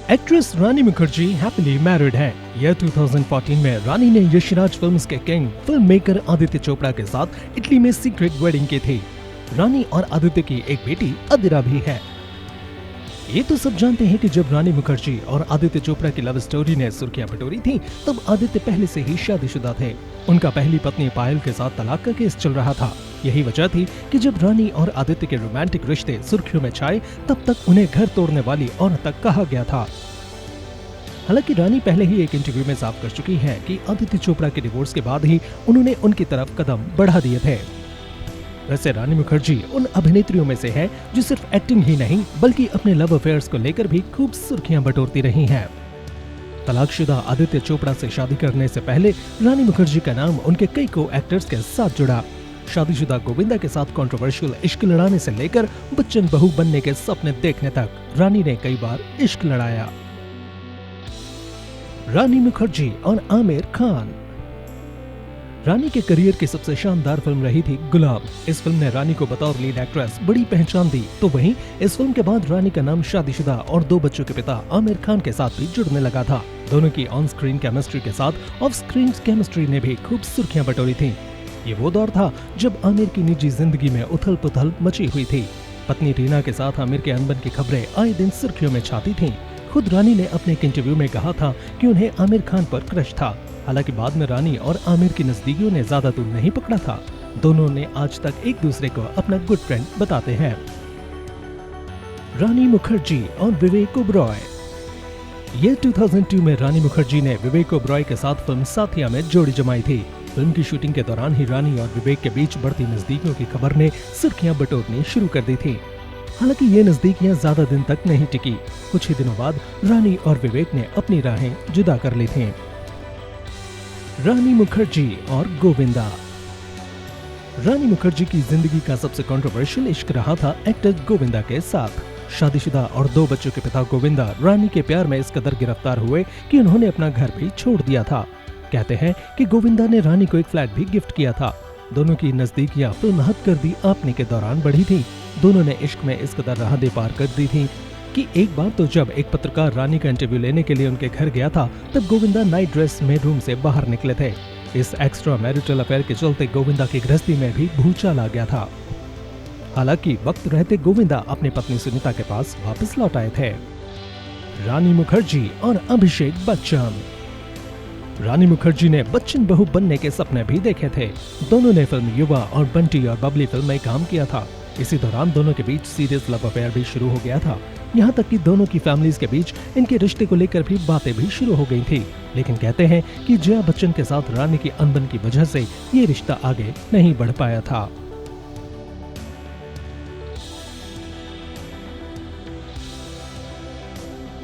Actress रानी Mukherjee happily married हैं। यह 2014 में रानी ने यशराज फिल्म्स के king film maker Aditya Chopra के साथ इटली में सीक्रेट वेडिंग की थी। रानी और आदित्य की एक बेटी अदिरा भी है। ये तो सब जानते हैं कि जब रानी मुखर्जी और आदित्य चोपड़ा की लव स्टोरी ने सुर्खियां बटोरी थी, तब आदित्य पहले से ही शादीशुदा थे। उनका पहली पत्नी पायल के साथ तलाक का केस चल रहा था। यही वजह थी कि जब रानी और आदित्य के रोमांटिक रिश्ते सुर्खियों में छाए, तब तक उन्हें घर तोड़ने वाली औरत तक कहा गया था। हालांकि रानी पहले ही एक इंटरव्यू में साफ कर चुकी हैं कि आदित्य चोपड़ा के डिवोर्स के बाद ही उन्होंने उनकी तरफ कदम बढ़ा दिए थे। वैसे रानी मुखर्जी उन अभिनेत्रियों में से है जो सिर्फ एक्टिंग ही नहीं बल्कि अपने लव अफेयर्स को लेकर भी खूब सुर्खियां बटोरती रही हैं। तलाकशुदा आदित्य चोपड़ा से शादी करने से पहले रानी मुखर्जी का नाम उनके कई को एक्टर्स के साथ जुड़ा। शादीशुदा गोविंदा के साथ कंट्रोवर्शियल इश्क लड़ाने से लेकर बच्चन बहू बनने के सपने देखने तक रानी ने कई बार इश्क लड़ाया। रानी मुखर्जी और आमिर खान। रानी के करियर की सबसे शानदार फिल्म रही थी गुलाम। इस फिल्म ने रानी को बतौर लीड एक्ट्रेस बड़ी पहचान दी। तो वहीं इस फिल्म के बाद रानी का नाम शादीशुदा और 2 बच्चों के पिता आमिर खान के साथ भी जुड़ने लगा था। दोनों की ऑन स्क्रीन केमिस्ट्री के साथ ऑफ स्क्रीन केमिस्ट्री ने भी खूब सुर्खियां बटोरी थी। ये वो दौर था जब आमिर की निजी जिंदगी में उथल पुथल मची हुई थी। पत्नी रीना के साथ आमिर के अनबन की खबरें आए दिन सुर्खियों में छाती थीं। खुद रानी ने अपने एक इंटरव्यू में कहा था कि उन्हें आमिर खान पर क्रश था। हालांकि बाद में रानी और आमिर की नजदीकियों ने ज्यादा दूर नहीं पकड़ा था। दोनों ने आज तक एक दूसरे को अपना गुड फ्रेंड बताते हैं। रानी मुखर्जी और विवेक ओबरॉय। ये 2002 में रानी मुखर्जी ने विवेक ओबरॉय के साथ फिल्म साथिया में जोड़ी जमाई थी। फिल्म की शूटिंग के दौरान ही रानी और विवेक के बीच बढ़ती नजदीकियों की खबर ने सुर्खियां बटोरनी शुरू कर दी थी। हालांकि ये नजदीकियां ज्यादा दिन तक नहीं टिकी। कुछ ही दिनों बाद रानी और विवेक ने अपनी राहें जुदा कर ली थीं। रानी मुखर्जी और गोविंदा। रानी मुखर्जी की जिंदगी का सबसे कंट्रोवर्शियल इश्क रहा था एक्टर गोविंदा के साथ। शादीशुदा और 2 बच्चों के पिता गोविंदा रानी के प्यार में इस कदर गिरफ्तार हुए कि उन्होंने अपना घर भी छोड़ दिया था। कहते हैं कि गोविंदा ने रानी को एक फ्लैट भी गिफ्ट किया था। दोनों की नजदीकियां फिल्म हद कर दी आपने के दौरान बढ़ी थी। दोनों ने इश्क में इस कदर राहदें पार कर दी थी कि एक बार तो जब एक पत्रकार रानी का इंटरव्यू लेने के लिए उनके घर गया था, तब गोविंदा नाइट ड्रेस में रूम से बाहर निकले थे। इस एक्स्ट्रा मैरिटल अफेयर के चलते गोविंदा की गृहस्थी में भी भूचाल आ गया था। हालांकि वक्त रहते गोविंदा अपनी पत्नी सुनीता के पास वापस लौट आए थे। रानी मुखर्जी और अभिषेक बच्चन। रानी मुखर्जी ने बच्चन बहू बनने के सपने भी देखे थे। दोनों ने फिल्म युवा और बंटी और बबली फिल्म में काम किया था। इसी दौरान दोनों के बीच सीरियस लव अफेयर भी शुरू हो गया था। यहाँ तक कि दोनों की फैमिलीज के बीच इनके रिश्ते को लेकर भी बातें भी शुरू हो गई थी। लेकिन कहते हैं कि जया बच्चन के साथ रानी की अनबन की वजह से ये रिश्ता आगे नहीं बढ़ पाया था।